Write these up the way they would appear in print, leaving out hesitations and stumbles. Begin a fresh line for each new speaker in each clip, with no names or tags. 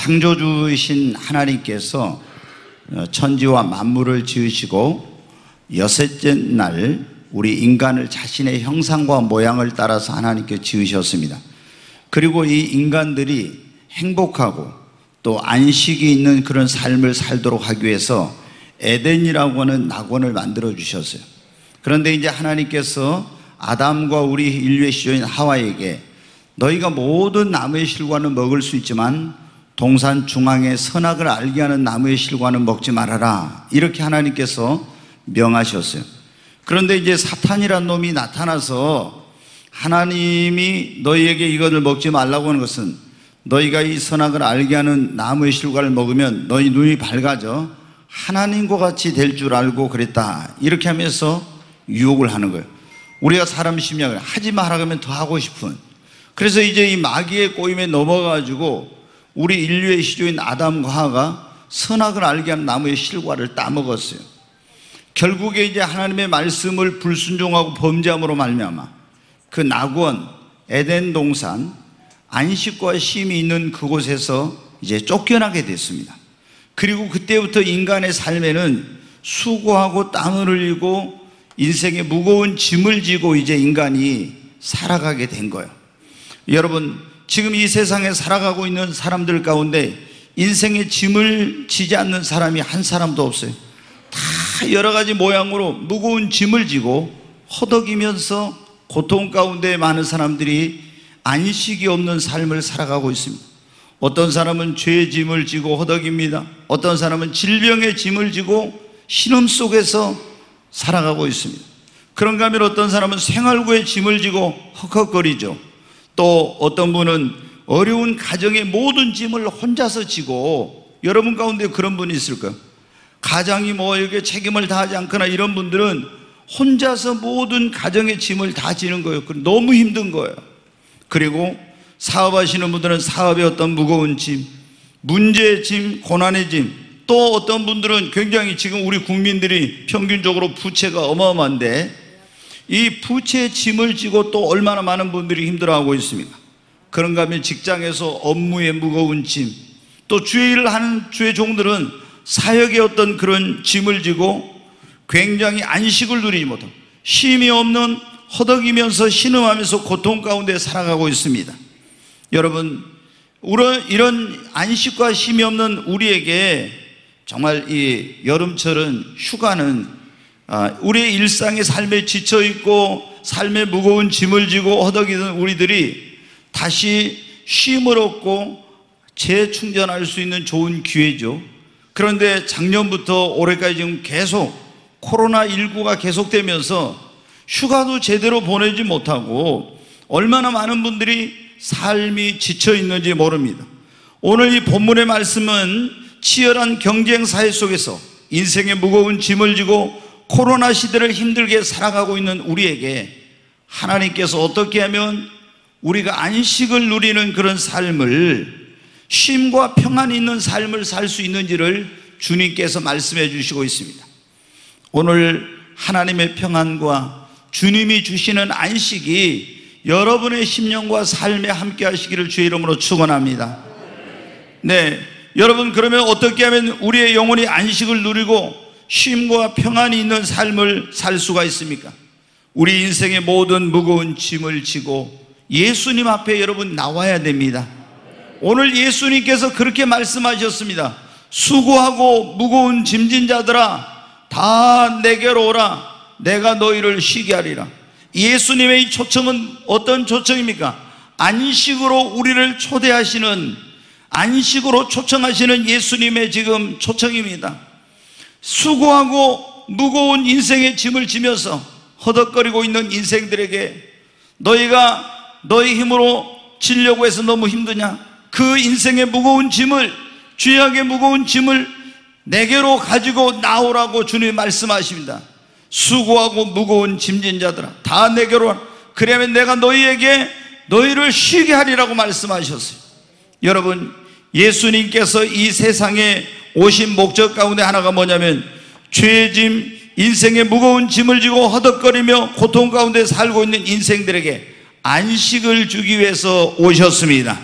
창조주이신 하나님께서 천지와 만물을 지으시고 여섯째 날 우리 인간을 자신의 형상과 모양을 따라서 하나님께 지으셨습니다. 그리고 이 인간들이 행복하고 또 안식이 있는 그런 삶을 살도록 하기 위해서 에덴이라고 하는 낙원을 만들어 주셨어요. 그런데 이제 하나님께서 아담과 우리 인류의 시조인 하와에게 너희가 모든 나무의 실과는 먹을 수 있지만 동산 중앙의 선악을 알게 하는 나무의 실과는 먹지 말아라, 이렇게 하나님께서 명하셨어요. 그런데 이제 사탄이란 놈이 나타나서 하나님이 너희에게 이것을 먹지 말라고 하는 것은 너희가 이 선악을 알게 하는 나무의 실과를 먹으면 너희 눈이 밝아져 하나님과 같이 될 줄 알고 그랬다, 이렇게 하면서 유혹을 하는 거예요. 우리가 사람 심리학을 하지 마라 그러면 더 하고 싶은, 그래서 이제 이 마귀의 꼬임에 넘어가지고 우리 인류의 시조인 아담과 하와가 선악을 알게 하는 나무의 실과를 따먹었어요. 결국에 이제 하나님의 말씀을 불순종하고 범죄함으로 말미암아 그 낙원 에덴 동산 안식과 쉼이 있는 그곳에서 이제 쫓겨나게 됐습니다. 그리고 그때부터 인간의 삶에는 수고하고 땀을 흘리고 인생의 무거운 짐을 지고 이제 인간이 살아가게 된 거예요. 여러분, 지금 이 세상에 살아가고 있는 사람들 가운데 인생의 짐을 지지 않는 사람이 한 사람도 없어요. 다 여러 가지 모양으로 무거운 짐을 지고 허덕이면서 고통 가운데 많은 사람들이 안식이 없는 삶을 살아가고 있습니다. 어떤 사람은 죄의 짐을 지고 허덕입니다. 어떤 사람은 질병의 짐을 지고 신음 속에서 살아가고 있습니다. 그런가 하면 어떤 사람은 생활고의 짐을 지고 헉헉거리죠. 또 어떤 분은 어려운 가정의 모든 짐을 혼자서 지고, 여러분 가운데 그런 분이 있을까요? 가장이 뭐 이렇게 책임을 다하지 않거나 이런 분들은 혼자서 모든 가정의 짐을 다 지는 거예요. 너무 힘든 거예요. 그리고 사업하시는 분들은 사업의 어떤 무거운 짐, 문제의 짐, 고난의 짐, 또 어떤 분들은 굉장히 지금 우리 국민들이 평균적으로 부채가 어마어마한데 이 부채의 짐을 지고 또 얼마나 많은 분들이 힘들어하고 있습니까? 그런가 하면 직장에서 업무의 무거운 짐, 또 주의 일을 하는 주의 종들은 사역의 어떤 그런 짐을 지고 굉장히 안식을 누리지 못하고 쉼이 없는 허덕이면서 신음하면서 고통 가운데 살아가고 있습니다. 여러분, 이런 안식과 쉼이 없는 우리에게 정말 이 여름철은, 휴가는 우리의 일상의 삶에 지쳐있고 삶의 무거운 짐을 지고 허덕이던 우리들이 다시 쉼을 얻고 재충전할 수 있는 좋은 기회죠. 그런데 작년부터 올해까지 지금 계속 코로나19가 계속되면서 휴가도 제대로 보내지 못하고 얼마나 많은 분들이 삶이 지쳐 있는지 모릅니다. 오늘 이 본문의 말씀은 치열한 경쟁 사회 속에서 인생의 무거운 짐을 지고 코로나 시대를 힘들게 살아가고 있는 우리에게 하나님께서 어떻게 하면 우리가 안식을 누리는 그런 삶을, 쉼과 평안이 있는 삶을 살 수 있는지를 주님께서 말씀해 주시고 있습니다. 오늘 하나님의 평안과 주님이 주시는 안식이 여러분의 심령과 삶에 함께 하시기를 주의 이름으로 축원합니다. 네, 여러분, 그러면 어떻게 하면 우리의 영혼이 안식을 누리고 쉼과 평안이 있는 삶을 살 수가 있습니까? 우리 인생의 모든 무거운 짐을 지고 예수님 앞에 여러분 나와야 됩니다. 오늘 예수님께서 그렇게 말씀하셨습니다. 수고하고 무거운 짐진 자들아 다 내게로 오라, 내가 너희를 쉬게 하리라. 예수님의 이 초청은 어떤 초청입니까? 안식으로 우리를 초대하시는, 안식으로 초청하시는 예수님의 지금 초청입니다. 수고하고 무거운 인생의 짐을 지면서 허덕거리고 있는 인생들에게 너희가 너희 힘으로 지려고 해서 너무 힘드냐? 그 인생의 무거운 짐을, 죄악의 무거운 짐을 내게로 가지고 나오라고 주님이 말씀하십니다. 수고하고 무거운 짐진 자들아 다 내게로 와라. 그러면 내가 너희에게 너희를 쉬게 하리라고 말씀하셨어요. 여러분, 예수님께서 이 세상에 오신 목적 가운데 하나가 뭐냐면 죄의 짐, 인생의 무거운 짐을 지고 허덕거리며 고통 가운데 살고 있는 인생들에게 안식을 주기 위해서 오셨습니다.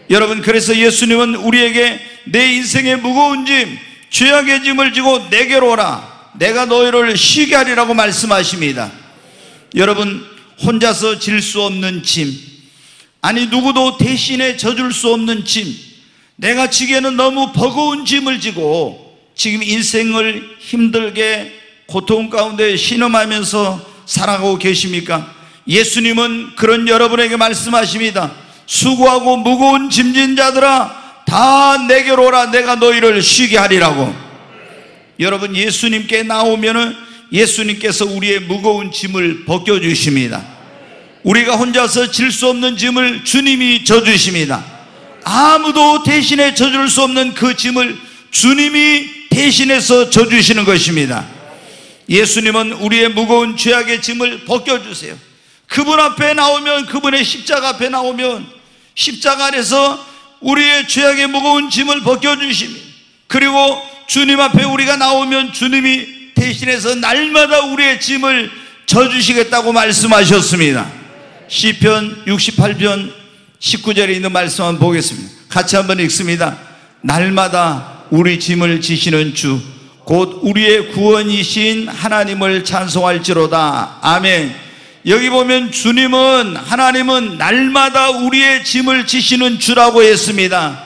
여러분, 그래서 예수님은 우리에게 내 인생의 무거운 짐, 죄악의 짐을 지고 내게로 오라, 내가 너희를 쉬게 하리라고 말씀하십니다. 여러분, 혼자서 질 수 없는 짐, 아니 누구도 대신에 져줄 수 없는 짐, 내가 지기에는 너무 버거운 짐을 지고 지금 인생을 힘들게 고통 가운데 신음하면서 살아가고 계십니까? 예수님은 그런 여러분에게 말씀하십니다. 수고하고 무거운 짐진 자들아, 다 내게로 오라, 내가 너희를 쉬게 하리라고. 여러분, 예수님께 나오면은 예수님께서 우리의 무거운 짐을 벗겨주십니다. 우리가 혼자서 질 수 없는 짐을 주님이 져주십니다. 아무도 대신에 져줄 수 없는 그 짐을 주님이 대신해서 져주시는 것입니다. 예수님은 우리의 무거운 죄악의 짐을 벗겨주세요. 그분 앞에 나오면, 그분의 십자가 앞에 나오면 십자가 안에서 우리의 죄악의 무거운 짐을 벗겨주십니다. 그리고 주님 앞에 우리가 나오면 주님이 대신해서 날마다 우리의 짐을 져주시겠다고 말씀하셨습니다. 시편 68편 19절에 있는 말씀 한번 보겠습니다. 같이 한번 읽습니다. 날마다 우리 짐을 지시는 주, 곧 우리의 구원이신 하나님을 찬송할지로다. 아멘. 여기 보면 주님은, 하나님은 날마다 우리의 짐을 지시는 주라고 했습니다.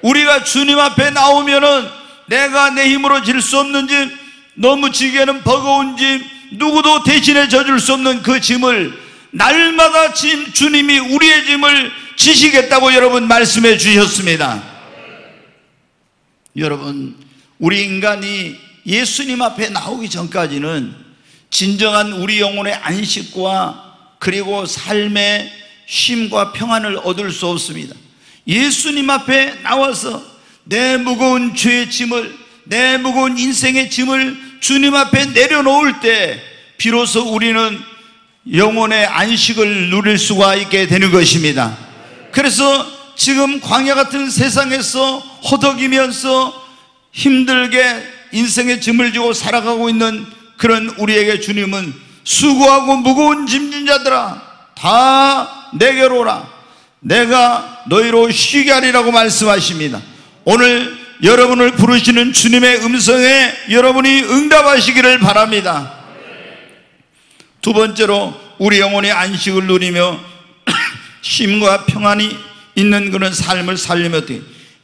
우리가 주님 앞에 나오면은 내가 내 힘으로 질 수 없는 짐, 너무 지기에는 버거운 짐, 누구도 대신해 져줄 수 없는 그 짐을 날마다 주님이 우리의 짐을 지시겠다고 여러분 말씀해 주셨습니다. 여러분, 우리 인간이 예수님 앞에 나오기 전까지는 진정한 우리 영혼의 안식과 그리고 삶의 쉼과 평안을 얻을 수 없습니다. 예수님 앞에 나와서 내 무거운 죄의 짐을, 내 무거운 인생의 짐을 주님 앞에 내려놓을 때 비로소 우리는 영혼의 안식을 누릴 수가 있게 되는 것입니다. 그래서 지금 광야 같은 세상에서 허덕이면서 힘들게 인생의 짐을 지고 살아가고 있는 그런 우리에게 주님은 수고하고 무거운 짐진 자들아, 다 내게로 오라, 내가 너희로 쉬게 하리라고 말씀하십니다. 오늘 여러분을 부르시는 주님의 음성에 여러분이 응답하시기를 바랍니다. 두 번째로, 우리 영혼의 안식을 누리며 쉼과 평안이 있는 그런 삶을 살려면 어떻게?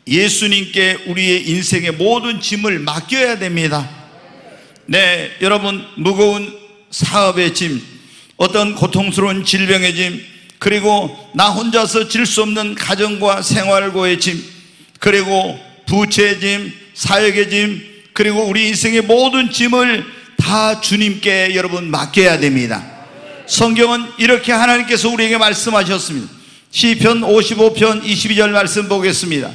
예수님께 우리의 인생의 모든 짐을 맡겨야 됩니다. 네, 여러분, 무거운 사업의 짐, 어떤 고통스러운 질병의 짐, 그리고 나 혼자서 질 수 없는 가정과 생활고의 짐, 그리고 부채의 짐, 사역의 짐, 그리고 우리 인생의 모든 짐을 다 주님께 여러분 맡겨야 됩니다. 성경은 이렇게 하나님께서 우리에게 말씀하셨습니다. 시편 55편 22절 말씀 보겠습니다.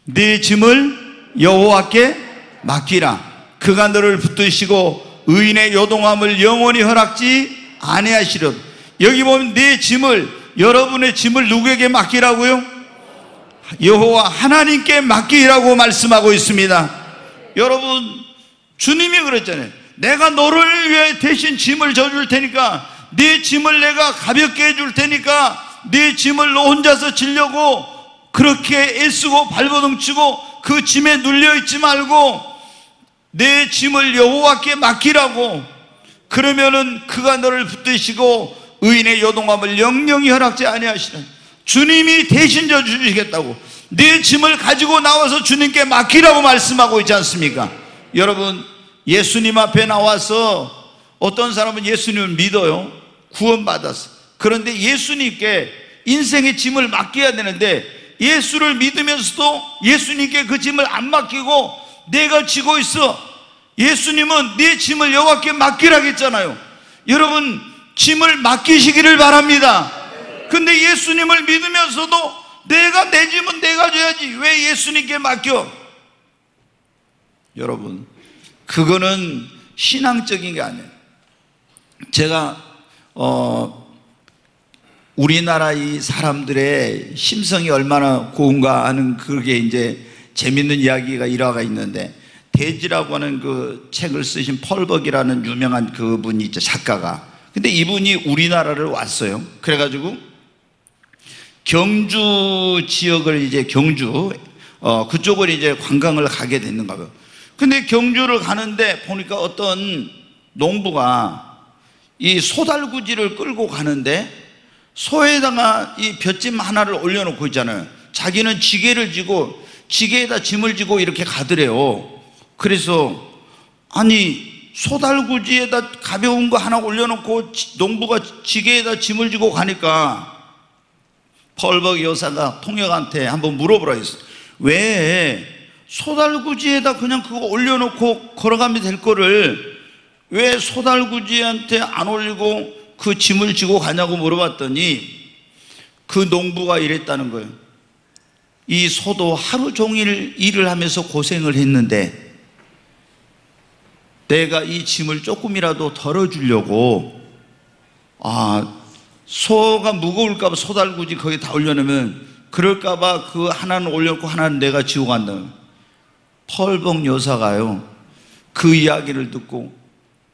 네 짐을 여호와께 맡기라. 그가 너를 붙드시고 의인의 요동함을 영원히 허락지 아니하시려. 여기 보면 네 짐을, 여러분의 짐을 누구에게 맡기라고요? 여호와 하나님께 맡기라고 말씀하고 있습니다. 여러분, 주님이 그랬잖아요. 내가 너를 위해 대신 짐을 져줄 테니까, 네 짐을 내가 가볍게 해줄 테니까 네 짐을 너 혼자서 지려고 그렇게 애쓰고 발버둥치고 그 짐에 눌려있지 말고 내 짐을 여호와께 맡기라고. 그러면은 그가 너를 붙드시고 의인의 요동함을 영영히 허락지 아니하시는, 주님이 대신 져주시겠다고 네 짐을 가지고 나와서 주님께 맡기라고 말씀하고 있지 않습니까? 여러분, 예수님 앞에 나와서 어떤 사람은 예수님을 믿어요. 구원받았어. 그런데 예수님께 인생의 짐을 맡겨야 되는데 예수를 믿으면서도 예수님께 그 짐을 안 맡기고 내가 지고 있어. 예수님은 네 짐을 여호와께 맡기라고 했잖아요. 여러분, 짐을 맡기시기를 바랍니다. 근데 예수님을 믿으면서도 내가 내 짐은 내가 져야지 왜 예수님께 맡겨? 여러분, 그거는 신앙적인 게 아니에요. 제가 우리나라 이 사람들의 심성이 얼마나 고운가 하는 그게 이제 재밌는 이야기가 일화가 있는데, 대지라고 하는 그 책을 쓰신 펄벅이라는 유명한 그분이 있죠, 작가가. 근데 이분이 우리나라를 왔어요. 그래가지고 경주 지역을 이제 경주 그쪽을 이제 관광을 가게 됐는가 봐요. 근데 경주를 가는데 보니까 어떤 농부가 이 소달구지를 끌고 가는데 소에다가 이 볏짚 하나를 올려놓고 있잖아요. 자기는 지게를 지고 지게에다 짐을 지고 이렇게 가더래요. 그래서 아니 소달구지에다 가벼운 거 하나 올려놓고 농부가 지게에다 짐을 지고 가니까 펄벅 여사가 통역한테 한번 물어보라 했어요. 왜 소달구지에다 그냥 그거 올려놓고 걸어가면 될 거를 왜 소달구지한테 안 올리고 그 짐을 지고 가냐고 물어봤더니 그 농부가 이랬다는 거예요. 이 소도 하루 종일 일을 하면서 고생을 했는데 내가 이 짐을 조금이라도 덜어주려고 소가 무거울까봐 소달구지 거기 다 올려놓으면 그럴까봐 그 하나는 올려놓고 하나는 내가 지고 간다. 펄벅 여사가요 그 이야기를 듣고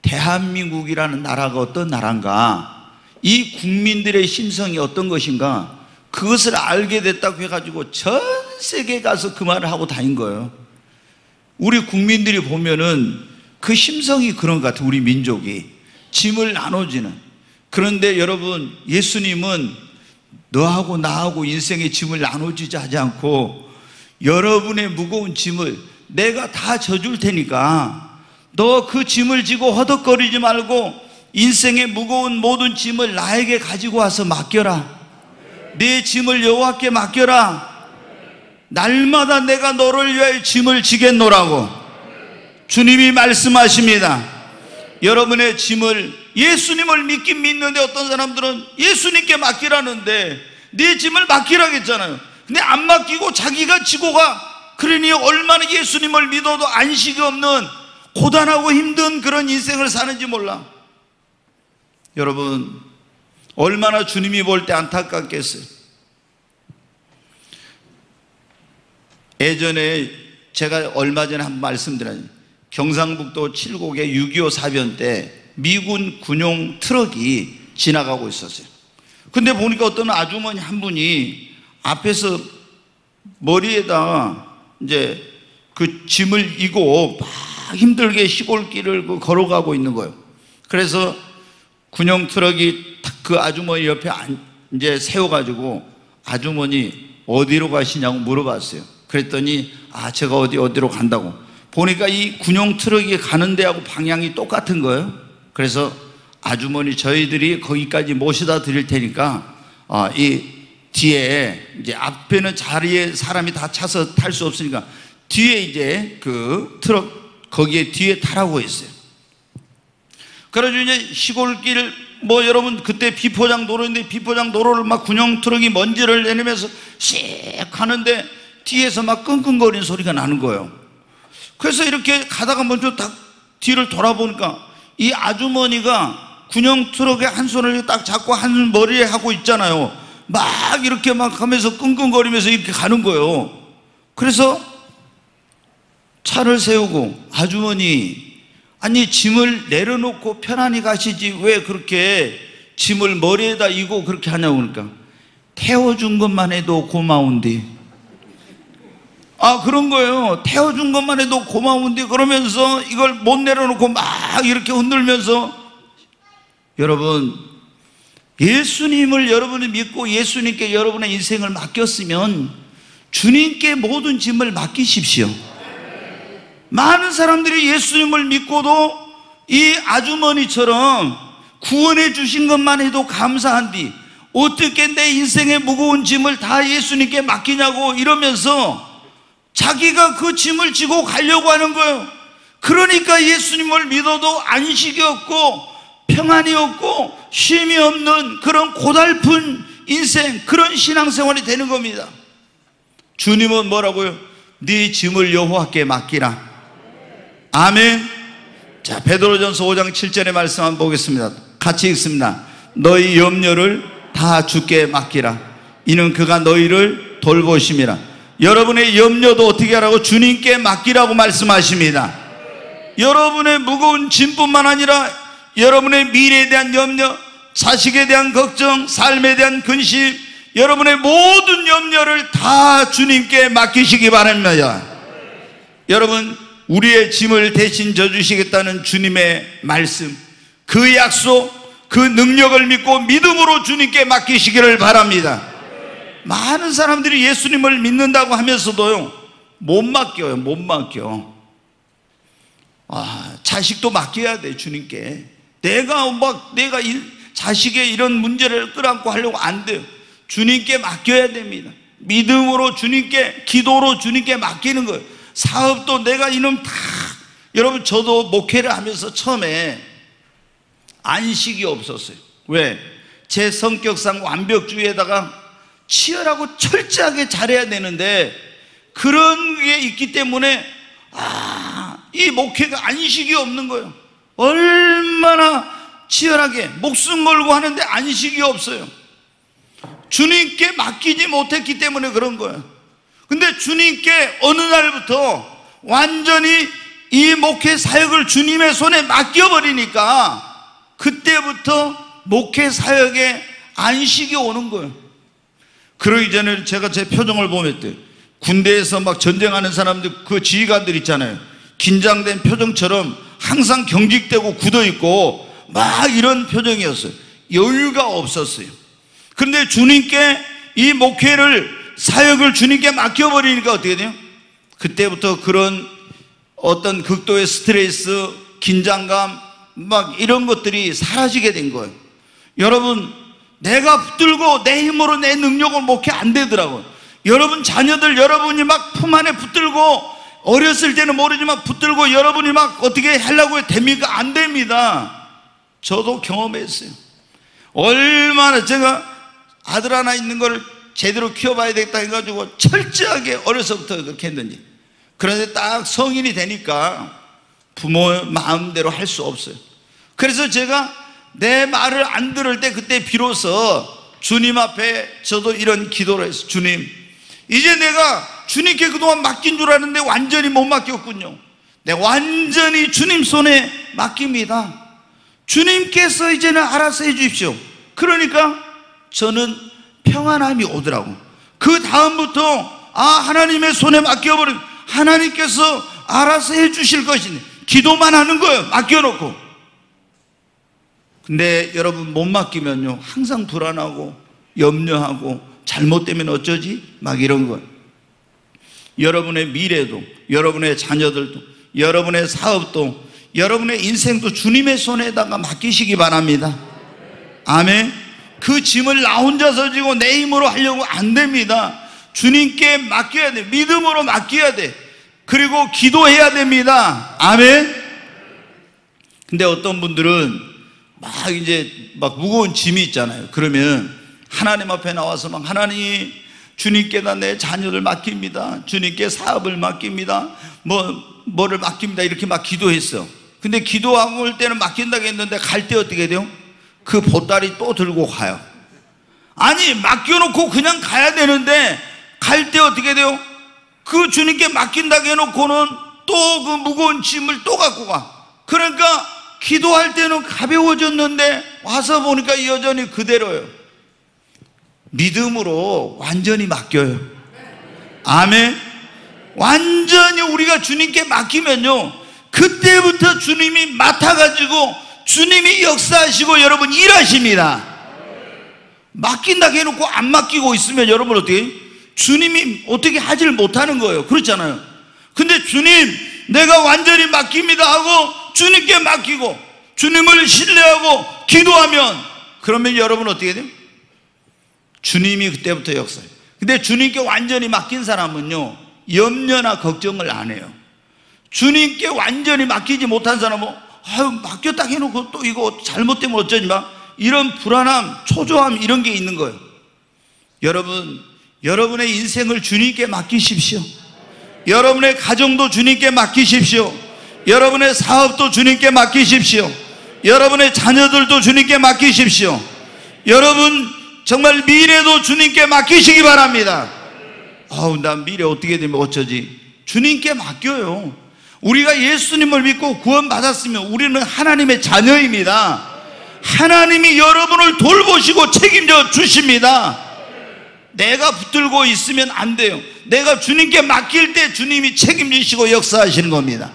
대한민국이라는 나라가 어떤 나라인가, 이 국민들의 심성이 어떤 것인가, 그것을 알게 됐다고 해가지고 전 세계에 가서 그 말을 하고 다닌 거예요. 우리 국민들이 보면은 그 심성이 그런 것 같아요. 우리 민족이 짐을 나눠주는. 그런데 여러분, 예수님은 너하고 나하고 인생의 짐을 나눠주지 하지 않고 여러분의 무거운 짐을 내가 다 져줄 테니까 너 그 짐을 지고 허덕거리지 말고 인생의 무거운 모든 짐을 나에게 가지고 와서 맡겨라. 내 짐을 여호와께 맡겨라. 날마다 내가 너를 위하여 짐을 지겠노라고 주님이 말씀하십니다. 여러분의 짐을, 예수님을 믿긴 믿는데 어떤 사람들은 예수님께 맡기라는데 내 짐을 맡기라겠잖아요. 근데 안 맡기고 자기가 지고 가. 그러니 얼마나 예수님을 믿어도 안식이 없는 고단하고 힘든 그런 인생을 사는지 몰라. 여러분, 얼마나 주님이 볼 때 안타깝겠어요. 예전에 제가 얼마 전에 한번 말씀드렸죠. 경상북도 칠곡의 6.25 사변 때 미군 군용 트럭이 지나가고 있었어요. 근데 보니까 어떤 아주머니 한 분이 앞에서 머리에다 이제 그 짐을 이고 막 힘들게 시골길을 걸어가고 있는 거예요. 그래서 군용 트럭이 딱 그 아주머니 옆에 이제 세워가지고 아주머니 어디로 가시냐고 물어봤어요. 그랬더니 제가 어디로 간다고. 보니까 이 군용 트럭이 가는 데하고 방향이 똑같은 거예요. 그래서 아주머니 저희들이 거기까지 모셔다 드릴 테니까 이 뒤에 이제 앞에는 자리에 사람이 다 차서 탈 수 없으니까 뒤에 이제 그 트럭 거기에 뒤에 타라고 했어요. 그래가지고 이제 시골길 여러분 그때 비포장 도로인데 비포장 도로를 막 군용 트럭이 먼지를 내리면서 씩 가는데 뒤에서 막 끙끙거리는 소리가 나는 거예요. 그래서 이렇게 가다가 먼저 딱 뒤를 돌아보니까 이 아주머니가 군용 트럭에 한 손을 딱 잡고 한 머리에 하고 있잖아요. 막 이렇게 막 하면서 끙끙거리면서 이렇게 가는 거예요. 그래서 차를 세우고 아주머니, 아니 짐을 내려놓고 편안히 가시지 왜 그렇게 짐을 머리에다 이고 그렇게 하냐고. 그러니까 태워준 것만 해도 고마운데. 그런 거예요. 태워준 것만 해도 고마운데 그러면서 이걸 못 내려놓고 막 이렇게 흔들면서. 여러분, 예수님을 여러분이 믿고 예수님께 여러분의 인생을 맡겼으면 주님께 모든 짐을 맡기십시오. 많은 사람들이 예수님을 믿고도 이 아주머니처럼 구원해 주신 것만 해도 감사한디 어떻게 내 인생의 무거운 짐을 다 예수님께 맡기냐고 이러면서 자기가 그 짐을 지고 가려고 하는 거예요. 그러니까 예수님을 믿어도 안식이 없고 평안이 없고 쉼이 없는 그런 고달픈 인생, 그런 신앙생활이 되는 겁니다. 주님은 뭐라고요? 네 짐을 여호와께 맡기라. 아멘. 자, 베드로전서 5장 7절의 말씀 한번 보겠습니다. 같이 읽습니다. 너희 염려를 다 주께 맡기라. 이는 그가 너희를 돌보심이라. 여러분의 염려도 어떻게 하라고? 주님께 맡기라고 말씀하십니다. 여러분의 무거운 짐뿐만 아니라 여러분의 미래에 대한 염려, 자식에 대한 걱정, 삶에 대한 근심, 여러분의 모든 염려를 다 주님께 맡기시기 바랍니다. 여러분, 우리의 짐을 대신 져주시겠다는 주님의 말씀, 그 약속, 그 능력을 믿고 믿음으로 주님께 맡기시기를 바랍니다. 많은 사람들이 예수님을 믿는다고 하면서도요, 못 맡겨요. 못 맡겨. 자식도 맡겨야 돼, 주님께. 내가 자식의 이런 문제를 끌어안고 하려고 안 돼요. 주님께 맡겨야 됩니다. 믿음으로 주님께, 기도로 주님께 맡기는 거예요. 사업도 내가 이놈 다, 여러분, 저도 목회를 하면서 처음에 안식이 없었어요. 왜? 제 성격상 완벽주의에다가 치열하고 철저하게 잘해야 되는데, 그런 게 있기 때문에 이 목회가 안식이 없는 거예요. 얼마나 치열하게 목숨 걸고 하는데 안식이 없어요. 주님께 맡기지 못했기 때문에 그런 거예요. 근데 주님께 어느 날부터 완전히 이 목회 사역을 주님의 손에 맡겨버리니까 그때부터 목회 사역에 안식이 오는 거예요. 그러기 전에 제가 제 표정을 보면 군대에서 막 전쟁하는 사람들, 그 지휘관들 있잖아요. 긴장된 표정처럼 항상 경직되고 굳어있고 막 이런 표정이었어요. 여유가 없었어요. 그런데 주님께 이 목회를, 사역을 주님께 맡겨버리니까 어떻게 돼요? 그때부터 그런 어떤 극도의 스트레스, 긴장감 막 이런 것들이 사라지게 된 거예요. 여러분, 내가 붙들고 내 힘으로 내 능력을 목회 안 되더라고요. 여러분 자녀들, 여러분이 막 품 안에 붙들고, 어렸을 때는 모르지만 붙들고 여러분이 막 어떻게 하려고 해도 됩니까? 안 됩니다. 저도 경험했어요. 얼마나 제가 아들 하나 있는 걸 제대로 키워봐야 되겠다 해가지고 철저하게 어려서부터 그렇게 했는지. 그런데 딱 성인이 되니까 부모 마음대로 할 수 없어요. 그래서 제가 내 말을 안 들을 때 그때 비로소 주님 앞에 저도 이런 기도를 했어요. 주님, 이제 내가 주님께 그동안 맡긴 줄 알았는데 완전히 못 맡겼군요. 내가 완전히 주님 손에 맡깁니다. 주님께서 이제는 알아서 해 주십시오. 그러니까 저는 평안함이 오더라고. 그 다음부터 하나님의 손에 맡겨버리면 하나님께서 알아서 해 주실 것이네. 기도만 하는 거예요. 맡겨놓고. 근데 여러분, 못 맡기면요 항상 불안하고 염려하고 잘못되면 어쩌지? 막 이런 거예요. 여러분의 미래도, 여러분의 자녀들도, 여러분의 사업도, 여러분의 인생도 주님의 손에다가 맡기시기 바랍니다. 아멘. 그 짐을 나 혼자서 지고 내 힘으로 하려고 안 됩니다. 주님께 맡겨야 돼. 믿음으로 맡겨야 돼. 그리고 기도해야 됩니다. 아멘. 근데 어떤 분들은 막 이제 막 무거운 짐이 있잖아요. 그러면 하나님 앞에 나와서 막, 하나님, 주님께다 내 자녀를 맡깁니다. 주님께 사업을 맡깁니다. 뭐를 맡깁니다. 이렇게 막 기도했어. 근데 기도하고 올 때는 맡긴다고 했는데 갈 때 어떻게 돼요? 그 보따리 또 들고 가요. 아니, 맡겨놓고 그냥 가야 되는데 갈 때 어떻게 돼요? 그 주님께 맡긴다고 해놓고는 또 그 무거운 짐을 또 갖고 가. 그러니까 기도할 때는 가벼워졌는데 와서 보니까 여전히 그대로예요. 믿음으로 완전히 맡겨요. 아멘. 완전히 우리가 주님께 맡기면요, 그때부터 주님이 맡아가지고 주님이 역사하시고 여러분 일하십니다. 맡긴다고 해놓고 안 맡기고 있으면 여러분 어떻게 해요? 주님이 어떻게 하지를 못하는 거예요. 그렇잖아요. 근데 주님, 내가 완전히 맡깁니다 하고 주님께 맡기고 주님을 신뢰하고 기도하면, 그러면 여러분 어떻게 돼요? 주님이 그때부터 역사해요. 근데 주님께 완전히 맡긴 사람은요, 염려나 걱정을 안 해요. 주님께 완전히 맡기지 못한 사람은 맡겼다 해놓고 또 이거 잘못되면 어쩌지 마, 이런 불안함, 초조함, 이런 게 있는 거예요. 여러분, 여러분의 인생을 주님께 맡기십시오. 여러분의 가정도 주님께 맡기십시오. 여러분의 사업도 주님께 맡기십시오. 여러분의 자녀들도 주님께 맡기십시오. 여러분 정말 미래도 주님께 맡기시기 바랍니다. 난 미래 어떻게 되면 어쩌지? 주님께 맡겨요. 우리가 예수님을 믿고 구원받았으면 우리는 하나님의 자녀입니다. 하나님이 여러분을 돌보시고 책임져 주십니다. 내가 붙들고 있으면 안 돼요. 내가 주님께 맡길 때 주님이 책임지시고 역사하시는 겁니다.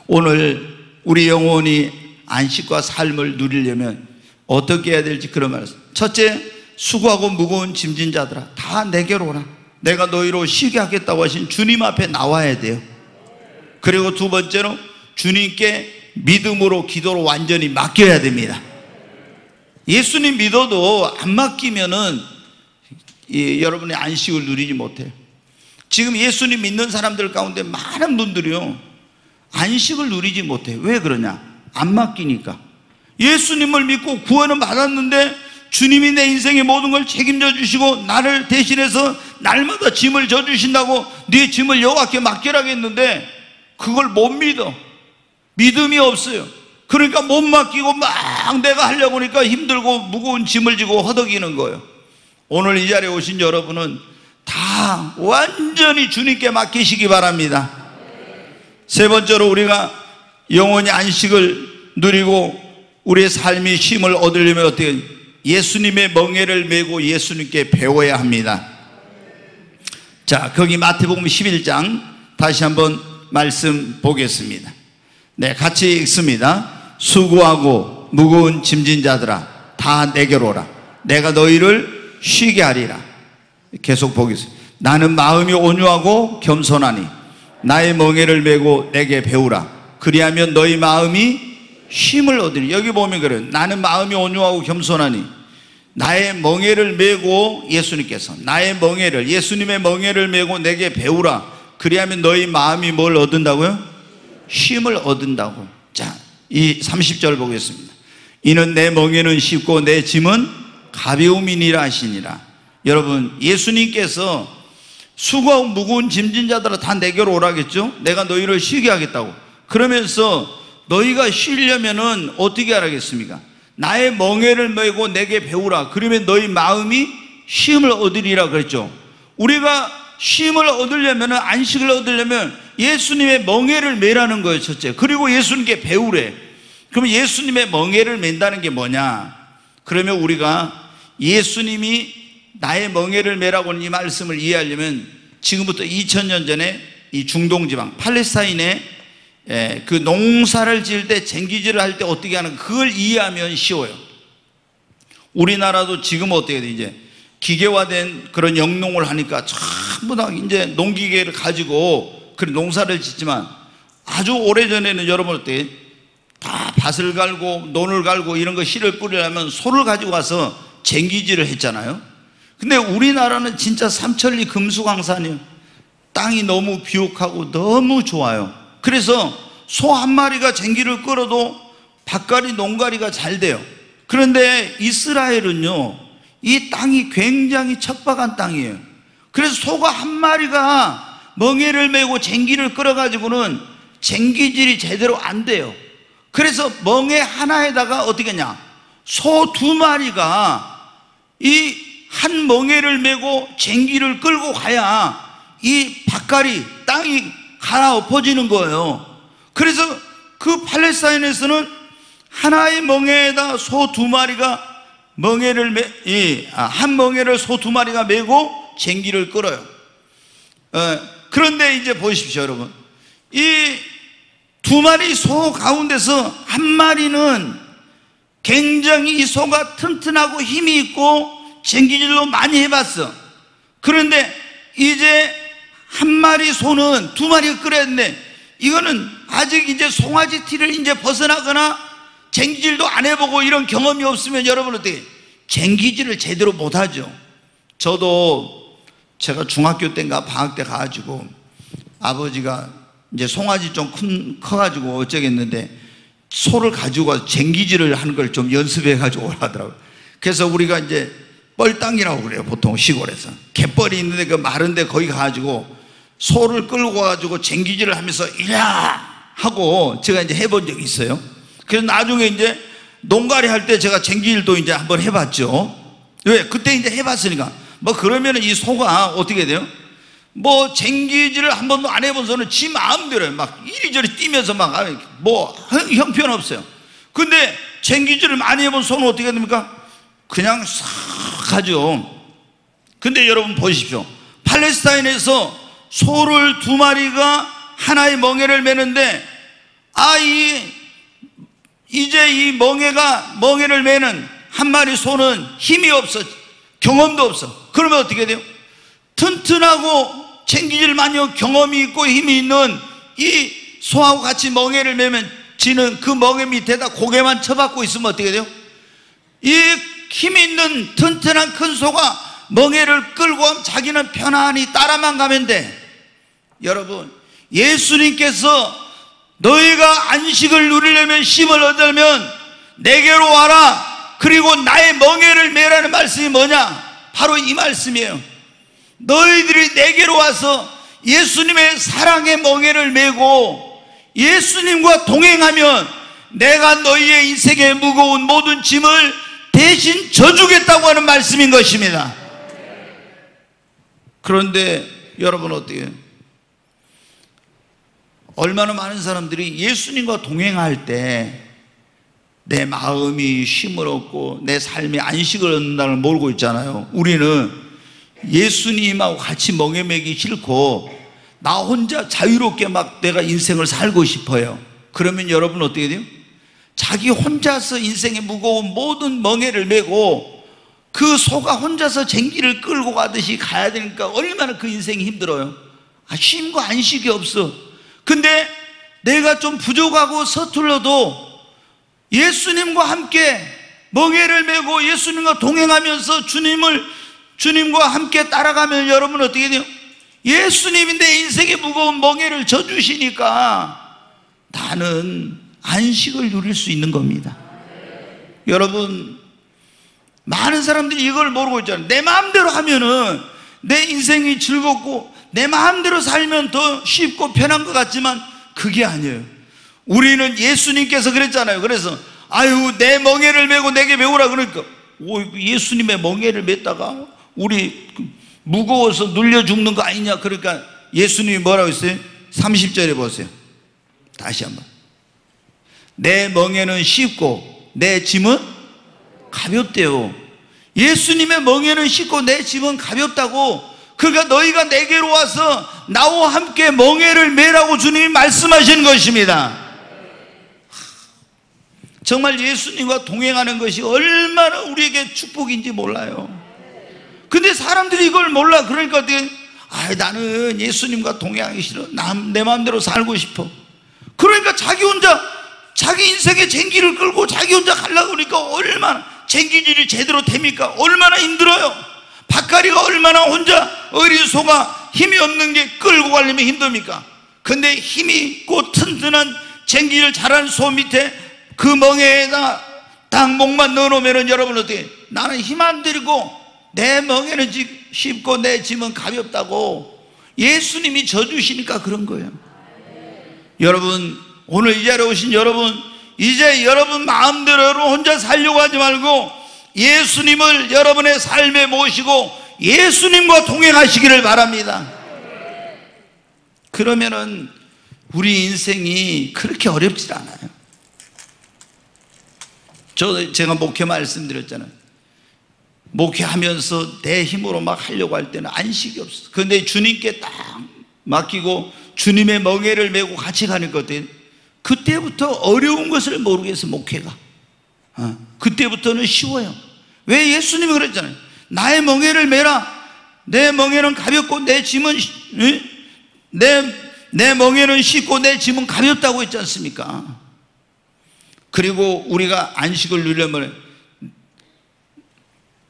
오늘 우리 영혼이 안식과 삶을 누리려면 어떻게 해야 될지 그런 말을 했어요. 첫째, 수고하고 무거운 짐진 자들아 다 내게로 오라. 내가 너희로 쉬게 하겠다고 하신 주님 앞에 나와야 돼요. 그리고 두 번째로 주님께 믿음으로 기도로 완전히 맡겨야 됩니다. 예수님 믿어도 안 맡기면은 여러분의 안식을 누리지 못해요. 지금 예수님 믿는 사람들 가운데 많은 분들이요 안식을 누리지 못해요. 왜 그러냐? 안 맡기니까. 예수님을 믿고 구원은 받았는데 주님이 내 인생의 모든 걸 책임져 주시고 나를 대신해서 날마다 짐을 져주신다고 네 짐을 여호와께 맡기라겠는데 그걸 못 믿어. 믿음이 없어요. 그러니까 못 맡기고 막 내가 하려고 하니까 힘들고 무거운 짐을 지고 허덕이는 거예요. 오늘 이 자리에 오신 여러분은 다 완전히 주님께 맡기시기 바랍니다. 세 번째로 우리가 영원히 안식을 누리고 우리의 삶이 쉼을 얻으려면 어떻게 예수님의 멍에를 메고 예수님께 배워야 합니다. 자, 거기 마태복음 11장 다시 한번 말씀 보겠습니다. 네, 같이 읽습니다. 수고하고 무거운 짐진 자들아 다 내게로 오라. 내가 너희를 쉬게 하리라. 계속 보겠습니다. 나는 마음이 온유하고 겸손하니 나의 멍에를 메고 내게 배우라. 그리하면 너희 마음이 쉼을 얻으리. 여기 보면 그래요. 나는 마음이 온유하고 겸손하니 나의 멍에를 메고 예수님께서 나의 멍에를 예수님의 멍에를 메고 내게 배우라. 그리하면 너희 마음이 뭘 얻는다고요? 쉼을 얻는다고. 자, 이 30절 보겠습니다. 이는 내 멍에는 쉽고 내 짐은 가벼움이니라 하시니라. 여러분, 예수님께서 수고하고 무거운 짐진 자들아 다 내게로 오라겠죠? 내가 너희를 쉬게 하겠다고. 그러면서 너희가 쉬려면은 어떻게 하라겠습니까? 나의 멍에를 메고 내게 배우라. 그러면 너희 마음이 쉼을 얻으리라 그랬죠. 우리가 쉼을 얻으려면, 안식을 얻으려면 예수님의 멍에를 메라는 거예요, 첫째. 그리고 예수님께 배우래. 그러면 예수님의 멍에를 맨다는 게 뭐냐? 그러면 우리가 예수님이 나의 멍에를 메라고 하는 이 말씀을 이해하려면 지금부터 2000년 전에 이 중동지방 팔레스타인에 그 농사를 지을 때 쟁기질을 할 때 어떻게 하는 그걸 이해하면 쉬워요. 우리나라도 지금 어떻게 돼? 이제 기계화된 그런 영농을 하니까 전부 다 이제 농기계를 가지고 그런 농사를 짓지만 아주 오래전에는 여러분 어때? 다 밭을 갈고 논을 갈고 이런 거 씨를 뿌리려면 소를 가지고 와서 쟁기질을 했잖아요. 근데 우리나라는 진짜 삼천리 금수강산이에요. 땅이 너무 비옥하고 너무 좋아요. 그래서 소 한 마리가 쟁기를 끌어도 밭갈이 농가리가 잘 돼요. 그런데 이스라엘은요 이 땅이 굉장히 척박한 땅이에요. 그래서 소가 한 마리가 멍에를 메고 쟁기를 끌어가지고는 쟁기질이 제대로 안 돼요. 그래서 멍에 하나에다가 어떻게 했냐, 소 두 마리가 이 한 멍에를 메고 쟁기를 끌고 가야 이 밭갈이 땅이 갈아엎어지는 거예요. 그래서 그 팔레스타인에서는 하나의 멍에에다 소 두 마리가 한 멍에를 소 두 마리가 메고 쟁기를 끌어요. 그런데 이제 보십시오, 여러분. 이 두 마리 소 가운데서 한 마리는 굉장히 이 소가 튼튼하고 힘이 있고 쟁기질로 많이 해봤어. 그런데 이제 한 마리 소는 두 마리가 끌어야되는데 이거는 아직 이제 송아지 티를 이제 벗어나거나 쟁기질도 안 해보고 이런 경험이 없으면 여러분 어떻게 쟁기질을 제대로 못하죠. 저도 제가 중학교 때인가 방학 때 가가지고 아버지가 이제 송아지 좀 커가지고 어쩌겠는데 소를 가지고 와서 쟁기질을 하는 걸 좀 연습해가지고 오라더라고요. 그래서 우리가 이제 뻘땅이라고 그래요. 보통 시골에서 갯벌이 있는데 그 마른데 거기 가가지고 소를 끌고 와가지고 쟁기질을 하면서 이야 하고 제가 이제 해본 적이 있어요. 그래서 나중에 이제 농가리 할 때 제가 쟁기질도 이제 한번 해봤죠. 왜? 그때 이제 해봤으니까. 뭐 그러면은 이 소가 어떻게 돼요? 뭐 쟁기질을 한 번도 안 해본 소는 지 마음대로 막 이리저리 뛰면서 막 뭐 형편없어요. 근데 쟁기질을 많이 해본 소는 어떻게 됩니까? 그냥 싹 독하죠. 근데 여러분 보십시오. 팔레스타인에서 소를 2마리가 하나의 멍에를 매는데 이제 이 멍에를 매는 한 마리 소는 힘이 없어, 경험도 없어. 그러면 어떻게 돼요? 튼튼하고 챙기질 많이 경험이 있고 힘이 있는 이 소하고 같이 멍에를 매면 지는 그 멍에 밑에다 고개만 쳐박고 있으면 어떻게 돼요? 이 힘 있는 튼튼한 큰 소가 멍에를 끌고 가면 자기는 편안히 따라만 가면 돼. 여러분, 예수님께서 너희가 안식을 누리려면 쉼을 얻으려면 내게로 와라, 그리고 나의 멍에를 매라는 말씀이 뭐냐? 바로 이 말씀이에요. 너희들이 내게로 와서 예수님의 사랑의 멍에를 메고 예수님과 동행하면 내가 너희의 인생의 무거운 모든 짐을 대신 져주겠다고 하는 말씀인 것입니다. 그런데 여러분 어떻게 해요? 얼마나 많은 사람들이 예수님과 동행할 때 내 마음이 쉼을 얻고 내 삶이 안식을 얻는다는 걸 모르고 있잖아요. 우리는 예수님하고 같이 멍에 매기 싫고 나 혼자 자유롭게 막 내가 인생을 살고 싶어요. 그러면 여러분 어떻게 돼요? 자기 혼자서 인생의 무거운 모든 멍에를 메고 그 소가 혼자서 쟁기를 끌고 가듯이 가야 되니까 얼마나 그 인생이 힘들어요. 쉼과 안식이 없어. 근데 내가 좀 부족하고 서툴러도 예수님과 함께 멍에를 메고 예수님과 동행하면서 주님과 함께 따라가면 여러분 어떻게 돼요? 예수님이 내 인생의 무거운 멍에를 져주시니까 나는 안식을 누릴 수 있는 겁니다. 여러분, 많은 사람들이 이걸 모르고 있잖아요. 내 마음대로 하면은 내 인생이 즐겁고 내 마음대로 살면 더 쉽고 편한 것 같지만 그게 아니에요. 우리는 예수님께서 그랬잖아요. 그래서 내 멍에를 메고 내게 메우라 그러니까 예수님의 멍에를 맸다가 우리 무거워서 눌려 죽는 거 아니냐. 그러니까 예수님이 뭐라고 했어요? 30절에 보세요. 다시 한번. 내 멍에는 쉽고 내 짐은 가볍대요. 예수님의 멍에는 쉽고 내 짐은 가볍다고. 그러니까 너희가 내게로 와서 나와 함께 멍에를 메라고 주님이 말씀하신 것입니다. 정말 예수님과 동행하는 것이 얼마나 우리에게 축복인지 몰라요. 근데 사람들이 이걸 몰라. 그러니까 나는 예수님과 동행하기 싫어. 내 마음대로 살고 싶어. 그러니까 자기 혼자 자기 인생의 쟁기를 끌고 자기 혼자 가려고 그러니까 얼마나 쟁기질이 제대로 됩니까? 얼마나 힘들어요. 밭가리가 얼마나 혼자 어린 소가 힘이 없는 게 끌고 가려면 힘듭니까? 근데 힘이 있고 튼튼한 쟁기를 잘하는 소 밑에 그 멍에에다 딱 목만 넣어놓으면 여러분 어떻게? 나는 힘 안 들이고 내 멍에는 쉽고 내 짐은 가볍다고 예수님이 져주시니까 그런 거예요. 여러분, 오늘 이 자리에 오신 여러분, 이제 여러분 마음대로 혼자 살려고 하지 말고 예수님을 여러분의 삶에 모시고 예수님과 동행하시기를 바랍니다. 그러면은 우리 인생이 그렇게 어렵지 않아요. 제가 목회 말씀드렸잖아요. 목회하면서 내 힘으로 막 하려고 할 때는 안식이 없어. 그런데 주님께 딱 맡기고 주님의 멍에를 메고 같이 가는 것들, 그때부터 어려운 것을 모르겠어. 목회가 그때부터는 쉬워요. 왜? 예수님이 그랬잖아요. 나의 멍에를 메라. 내 멍에는 가볍고 내 짐은 내 멍에는 쉽고 내 짐은 가볍다고 했지 않습니까? 그리고 우리가 안식을 누리려면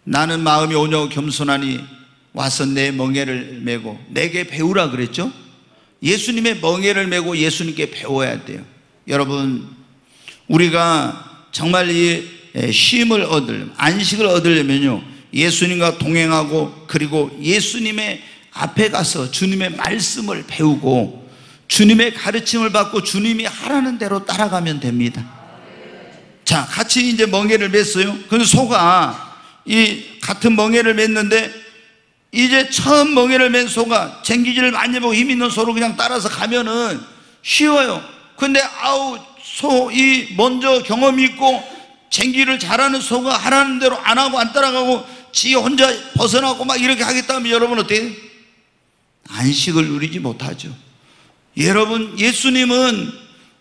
나는 마음이 온유하고 겸손하니 와서 내 멍에를 메고 내게 배우라 그랬죠? 예수님의 멍에를 메고 예수님께 배워야 돼요. 여러분, 우리가 정말 이 쉼을 안식을 얻으려면요, 예수님과 동행하고 그리고 예수님의 앞에 가서 주님의 말씀을 배우고 주님의 가르침을 받고 주님이 하라는 대로 따라가면 됩니다. 자, 같이 이제 멍에를 맸어요. 그래서 소가 이 같은 멍에를 맸는데 이제 처음 멍에를 맨 소가 쟁기질을 많이 해보고 힘 있는 소로 그냥 따라서 가면은 쉬워요. 근데 이 먼저 경험이 있고 쟁기를 잘하는 소가 하라는 대로 안 하고 안 따라가고 지 혼자 벗어나고 막 이렇게 하겠다면 여러분 어때요? 안식을 누리지 못하죠. 여러분, 예수님은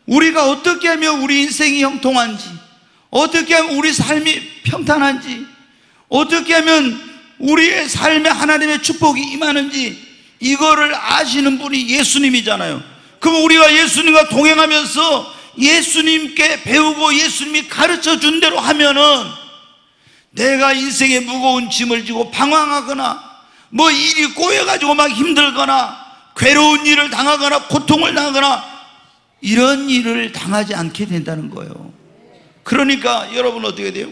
우리가 어떻게 하면 우리 인생이 형통한지, 어떻게 하면 우리 삶이 평탄한지, 어떻게 하면 우리의 삶에 하나님의 축복이 임하는지 이거를 아시는 분이 예수님이잖아요. 그럼 우리가 예수님과 동행하면서 예수님께 배우고 예수님이 가르쳐 준 대로 하면은 내가 인생에 무거운 짐을 지고 방황하거나 뭐 일이 꼬여가지고 막 힘들거나 괴로운 일을 당하거나 고통을 당하거나 이런 일을 당하지 않게 된다는 거예요. 그러니까 여러분 어떻게 돼요?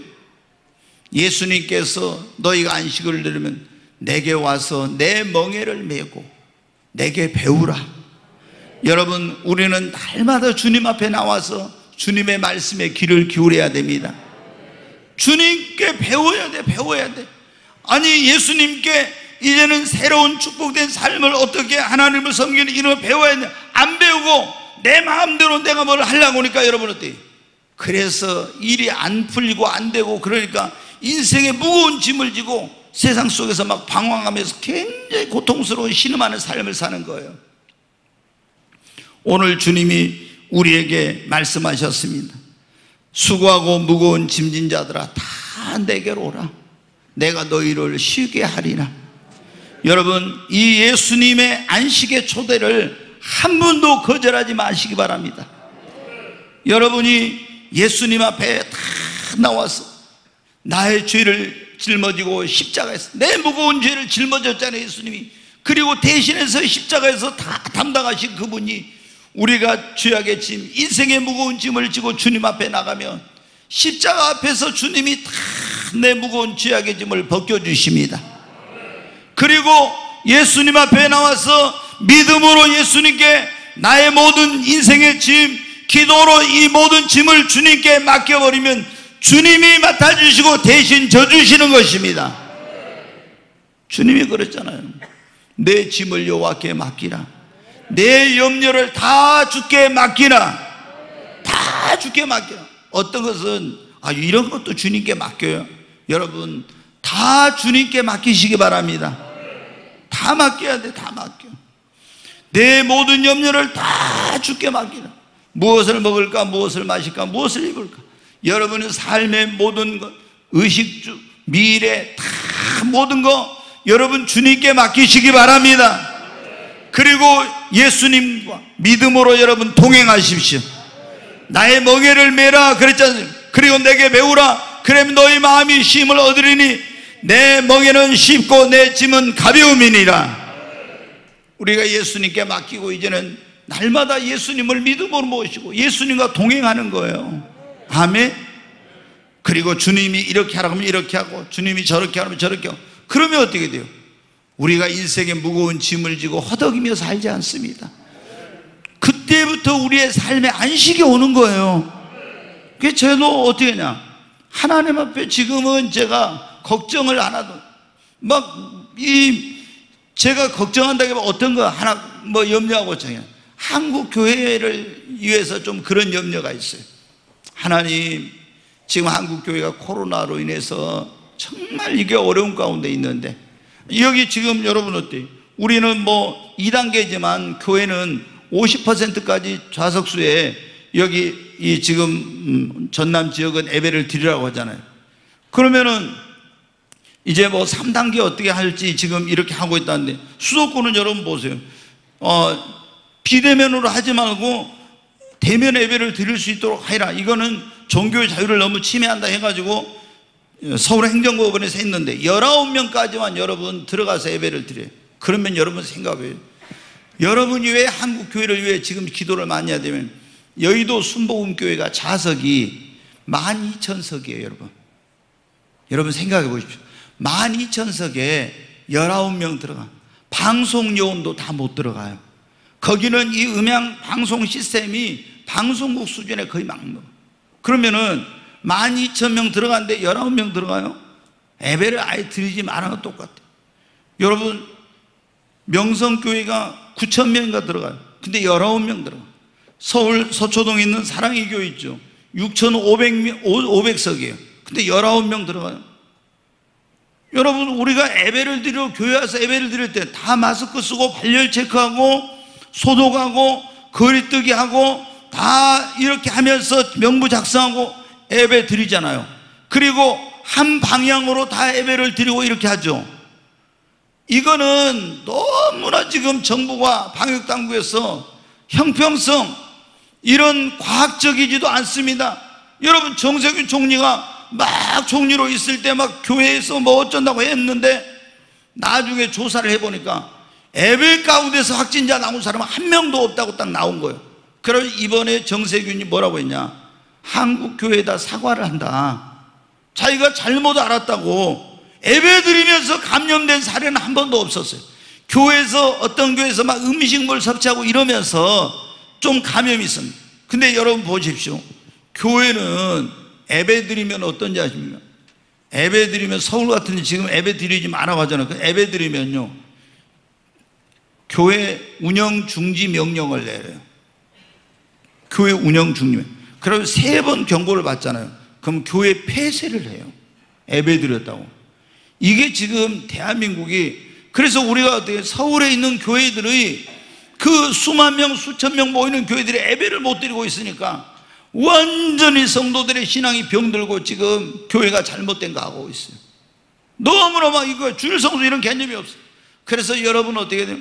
예수님께서 너희가 안식을 누리면 내게 와서 내 멍에를 메고 내게 배우라. 여러분, 우리는 날마다 주님 앞에 나와서 주님의 말씀에 귀를 기울여야 됩니다. 주님께 배워야 돼. 아니, 예수님께 이제는 새로운 축복된 삶을 어떻게 하나님을 섬기는 이런 걸 배워야 돼. 안 배우고 내 마음대로 내가 뭘 하려고 하니까 여러분 어때요? 그래서 일이 안 풀리고 안 되고, 그러니까 인생에 무거운 짐을 지고 세상 속에서 막 방황하면서 굉장히 고통스러운 신음하는 삶을 사는 거예요. 오늘 주님이 우리에게 말씀하셨습니다. 수고하고 무거운 짐진 자들아 다 내게로 오라. 내가 너희를 쉬게 하리라. 여러분, 이 예수님의 안식의 초대를 한 번도 거절하지 마시기 바랍니다. 여러분이 예수님 앞에 다 나와서 나의 죄를 짊어지고 십자가에서 내 무거운 죄를 짊어졌잖아요, 예수님이. 그리고 대신해서 십자가에서 다 담당하신 그분이 우리가 죄악의 짐, 인생의 무거운 짐을 지고 주님 앞에 나가면 십자가 앞에서 주님이 다 내 무거운 죄악의 짐을 벗겨주십니다. 그리고 예수님 앞에 나와서 믿음으로 예수님께 나의 모든 인생의 짐, 기도로 이 모든 짐을 주님께 맡겨버리면 주님이 맡아주시고 대신 져주시는 것입니다. 주님이 그랬잖아요. 내 짐을 여호와께 맡기라. 내 염려를 다 주께 맡기라. 다 주께 맡기라. 어떤 것은 이런 것도 주님께 맡겨요. 여러분, 다 주님께 맡기시기 바랍니다. 다 맡겨야 돼. 다 맡겨. 내 모든 염려를 다 주께 맡기라. 무엇을 먹을까, 무엇을 마실까, 무엇을 입을까, 여러분의 삶의 모든 것, 의식주, 미래, 다 모든 거 여러분 주님께 맡기시기 바랍니다. 그리고 예수님과 믿음으로 여러분 동행하십시오. 나의 멍에를 메라 그랬잖아요. 그리고 내게 배우라. 그러면 너희 마음이 쉼을 얻으리니 내 멍에는 쉽고 내 짐은 가벼움이니라. 우리가 예수님께 맡기고 이제는 날마다 예수님을 믿음으로 모시고 예수님과 동행하는 거예요. 아멘. 그리고 주님이 이렇게 하라고 하면 이렇게 하고, 주님이 저렇게 하라면 저렇게 하고. 그러면 어떻게 돼요? 우리가 인생의 무거운 짐을 지고 허덕이며 살지 않습니다. 그때부터 우리의 삶에 안식이 오는 거예요. 그게 저도 어떻게 하냐, 하나님 앞에 지금은 제가 걱정을 안 하던, 제가 걱정한다기보다 어떤 거 하나 염려하고 정해요. 한국 교회를 위해서 좀 그런 염려가 있어요. 하나님, 지금 한국 교회가 코로나로 인해서 정말 이게 어려운 가운데 있는데, 여기 지금 여러분 어때요? 우리는 2단계지만 교회는 50%까지 좌석수에 여기 이 지금 전남 지역은 예배를 드리라고 하잖아요. 그러면은 이제 3단계 어떻게 할지 지금 이렇게 하고 있다는데, 수도권은 여러분 보세요. 비대면으로 하지 말고 대면 예배를 드릴 수 있도록 하라. 이거는 종교의 자유를 너무 침해한다 해가지고 서울행정법원에서 했는데 19명까지만 여러분 들어가서 예배를 드려요. 그러면 여러분 생각해요. 여러분이 왜 한국교회를 위해 지금 기도를 많이 해야 되면, 여의도 순복음교회가 좌석이 12,000석이에요. 여러분 생각해 보십시오. 12,000석에 19명 들어가. 방송 요원도 다 못 들어가요. 거기는 이 음향 방송 시스템이 방송국 수준에 거의 막는. 그러면은 12,000명 들어가는데 19명 들어가요? 예배를 아예 드리지 말아도 똑같아요. 여러분, 명성교회가 9,000명인가 들어가요. 근데 19명 들어가요. 서울 서초동에 있는 사랑의 교회 있죠. 6,500석이에요. 근데 19명 들어가요. 여러분, 우리가 예배를 드려, 교회 와서 예배를 드릴 때 다 마스크 쓰고 발열 체크하고 소독하고 거리뜨기 하고 다 이렇게 하면서 명부 작성하고 예배 드리잖아요. 그리고 한 방향으로 다 예배를 드리고 이렇게 하죠. 이거는 너무나 지금 정부가 방역당국에서 형평성, 이런 과학적이지도 않습니다. 여러분, 정세균 총리가 막 총리로 있을 때 막 교회에서 뭐 어쩐다고 했는데 나중에 조사를 해보니까 예배 가운데서 확진자 나온 사람은 한 명도 없다고 딱 나온 거예요. 그럼 이번에 정세균이 뭐라고 했냐? 한국교회에다 사과를 한다. 자기가 잘못 알았다고. 예배 드리면서 감염된 사례는 한 번도 없었어요. 교회에서, 어떤 교회에서 막 음식물 섭취하고 이러면서 좀 감염이 있습니다. 근데 여러분 보십시오. 교회는 예배 드리면 어떤지 아십니까? 예배 드리면, 서울 같은 데 지금 예배 드리지 말라고 하잖아요. 그 예배 드리면요, 교회 운영 중지 명령을 내려요. 교회 운영 중지. 그러면 3번 경고를 받잖아요. 그럼 교회 폐쇄를 해요. 예배 드렸다고. 이게 지금 대한민국이, 그래서 우리가 어떻게 서울에 있는 교회들의 그 수만 명, 수천 명 모이는 교회들이 예배를 못 드리고 있으니까 완전히 성도들의 신앙이 병들고 지금 교회가 잘못된 거 하고 있어요. 너무나 막 이거 주일성수 이런 개념이 없어요. 그래서 여러분 어떻게 돼요?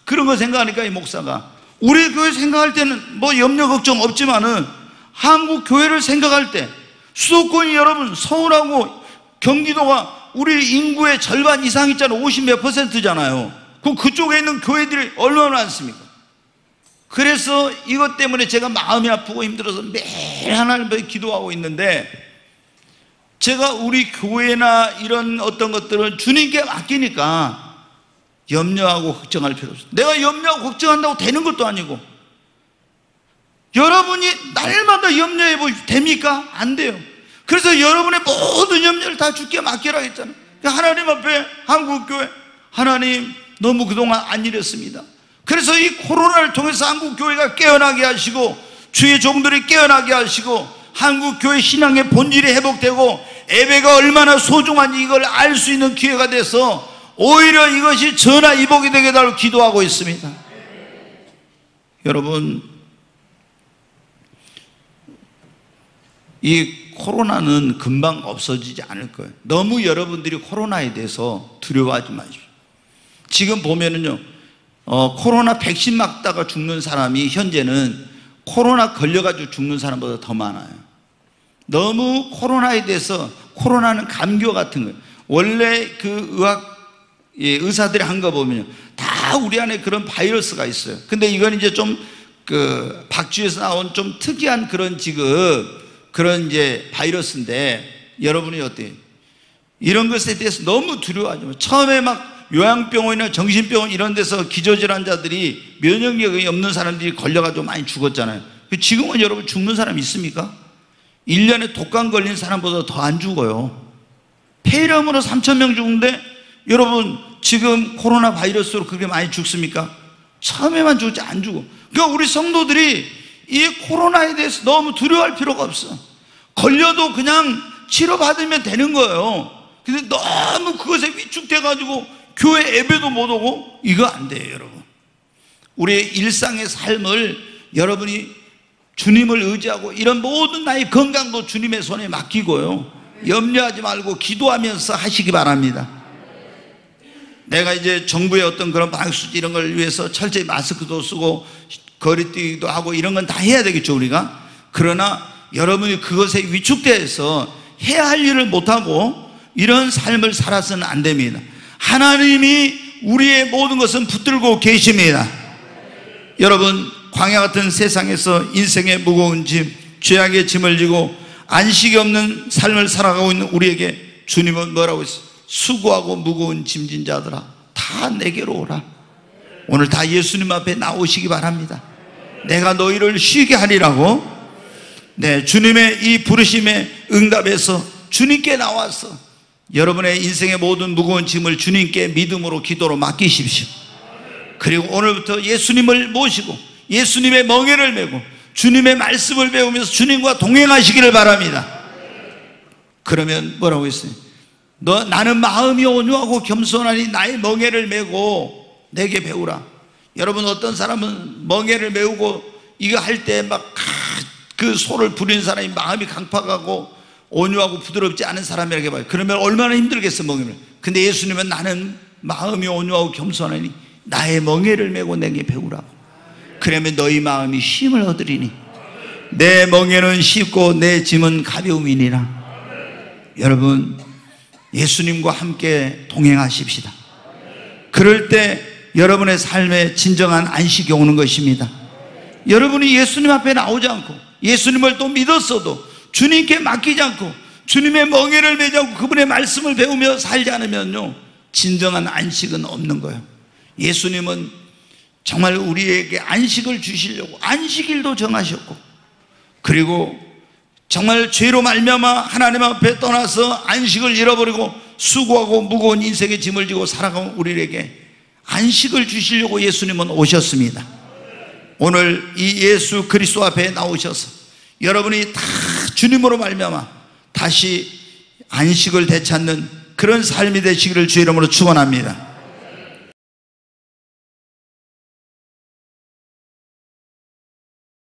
그런 거 생각하니까 이 목사가, 우리 교회 생각할 때는 뭐 염려 걱정 없지만은 한국 교회를 생각할 때, 수도권이 여러분 서울하고 경기도가 우리 인구의 절반 이상 있잖아요. 50 몇 %잖아요. 그쪽에 있는 교회들이 얼마나 많습니까? 그래서 이것 때문에 제가 마음이 아프고 힘들어서 매일 하나님께 기도하고 있는데, 제가 우리 교회나 이런 어떤 것들은 주님께 맡기니까 염려하고 걱정할 필요 없어요. 내가 염려하고 걱정한다고 되는 것도 아니고, 여러분이 날마다 염려해 보십시오. 됩니까? 안 돼요. 그래서 여러분의 모든 염려를 다 주께 맡기라 했잖아요. 하나님 앞에 한국교회, 하나님 너무 그동안 안 이랬습니다. 그래서 이 코로나를 통해서 한국교회가 깨어나게 하시고, 주의 종들이 깨어나게 하시고, 한국교회 신앙의 본질이 회복되고 예배가 얼마나 소중한지 이걸 알 수 있는 기회가 돼서 오히려 이것이 전화위복이 되게 달라고 기도하고 있습니다. 여러분, 이 코로나는 금방 없어지지 않을 거예요. 너무 여러분들이 코로나에 대해서 두려워하지 마십시오. 지금 보면은요, 코로나 백신 맞다가 죽는 사람이 현재는 코로나 걸려가지고 죽는 사람보다 더 많아요. 너무 코로나에 대해서, 코로나는 감기와 같은 거예요. 원래 그 의사들이 한 거 보면요, 다 우리 안에 그런 바이러스가 있어요. 근데 이건 이제 좀 그 박쥐에서 나온 좀 특이한 그런 지금 그런 이제 바이러스인데, 여러분이 어때요? 이런 것에 대해서 너무 두려워하지 마. 처음에 막 요양병원이나 정신병원 이런 데서 기저질환자들이, 면역력이 없는 사람들이 걸려가지고 많이 죽었잖아요. 지금은 여러분 죽는 사람 있습니까? 1년에 독감 걸린 사람보다 더 안 죽어요. 폐렴으로 3,000명 죽는데 여러분 지금 코로나 바이러스로 그렇게 많이 죽습니까? 처음에만 죽지 안 죽어. 그러니까 우리 성도들이 이 코로나에 대해서 너무 두려워할 필요가 없어. 걸려도 그냥 치료받으면 되는 거예요. 근데 너무 그것에 위축돼가지고 교회 예배도 못 오고, 이거 안 돼요. 여러분, 우리의 일상의 삶을 여러분이 주님을 의지하고 이런 모든 나의 건강도 주님의 손에 맡기고요, 염려하지 말고 기도하면서 하시기 바랍니다. 내가 이제 정부의 어떤 그런 방역수칙 이런 걸 위해서 철저히 마스크도 쓰고 거리두기도 하고 이런 건 다 해야 되겠죠, 우리가. 그러나 여러분이 그것에 위축돼서 해야 할 일을 못하고 이런 삶을 살아서는 안 됩니다. 하나님이 우리의 모든 것은 붙들고 계십니다. 여러분, 광야 같은 세상에서 인생의 무거운 짐, 죄악의 짐을 지고 안식이 없는 삶을 살아가고 있는 우리에게 주님은 뭐라고 했어요? 수고하고 무거운 짐진 자들아, 다 내게로 오라. 오늘 다 예수님 앞에 나오시기 바랍니다. 내가 너희를 쉬게 하리라고. 네, 주님의 이 부르심에 응답해서 주님께 나와서 여러분의 인생의 모든 무거운 짐을 주님께 믿음으로, 기도로 맡기십시오. 그리고 오늘부터 예수님을 모시고 예수님의 멍에를 메고 주님의 말씀을 배우면서 주님과 동행하시기를 바랍니다. 그러면 뭐라고 했어요? 나는 마음이 온유하고 겸손하니 나의 멍에를 메고 내게 배우라. 여러분, 어떤 사람은 멍에를 메우고 이거 할 때 막 그 소를 부리는 사람이 마음이 강팍하고 온유하고 부드럽지 않은 사람이라고 봐요. 그러면 얼마나 힘들겠어, 멍에를. 근데 예수님은 나는 마음이 온유하고 겸손하니 나의 멍에를 메고 내게 배우라고. 그러면 너희 마음이 쉼을 얻으리니 내 멍에는 쉽고 내 짐은 가벼움이니라. 여러분, 예수님과 함께 동행하십시다. 그럴 때 여러분의 삶에 진정한 안식이 오는 것입니다. 여러분이 예수님 앞에 나오지 않고 예수님을 또 믿었어도 주님께 맡기지 않고 주님의 멍에를 매지 않고 그분의 말씀을 배우며 살지 않으면요, 진정한 안식은 없는 거예요. 예수님은 정말 우리에게 안식을 주시려고 안식일도 정하셨고, 그리고 정말 죄로 말미암아 하나님 앞에 떠나서 안식을 잃어버리고 수고하고 무거운 인생의 짐을 지고 살아가는 우리에게 안식을 주시려고 예수님은 오셨습니다. 오늘 이 예수 그리스도 앞에 나오셔서 여러분이 다 주님으로 말미암아 다시 안식을 되찾는 그런 삶이 되시기를 주의 이름으로 축원합니다.